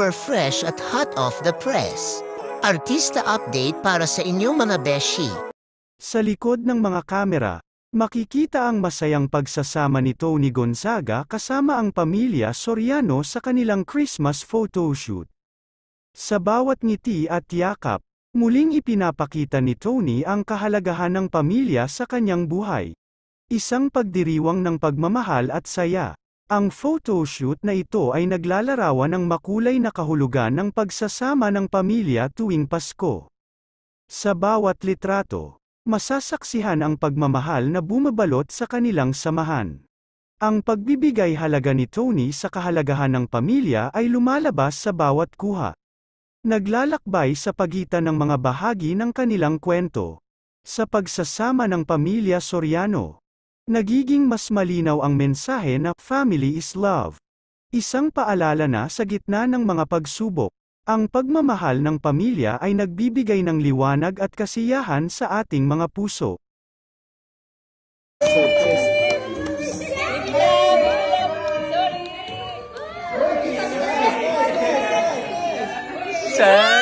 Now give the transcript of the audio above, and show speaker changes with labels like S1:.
S1: super fresh at hot off the press. Artista update para sa inyong mga beshi.
S2: Sa likod ng mga kamera, makikita ang masayang pagsasama ni Tony Gonzaga kasama ang pamilya Soriano sa kanilang Christmas photoshoot. Sa bawat ngiti at yakap, muling ipinapakita ni Tony ang kahalagahan ng pamilya sa kanyang buhay. Isang pagdiriwang ng pagmamahal at saya. Ang photoshoot na ito ay naglalarawan ng makulay na kahulugan ng pagsasama ng pamilya tuwing Pasko. Sa bawat litrato, masasaksihan ang pagmamahal na bumabalot sa kanilang samahan. Ang pagbibigay halaga ni Tony sa kahalagahan ng pamilya ay lumalabas sa bawat kuha. Naglalakbay sa pagitan ng mga bahagi ng kanilang kwento. Sa pagsasama ng pamilya Soriano, nagiging mas malinaw ang mensahe na family is love. Isang paalala na sa gitna ng mga pagsubok, ang pagmamahal ng pamilya ay nagbibigay ng liwanag at kasiyahan sa ating mga puso.
S3: Sad.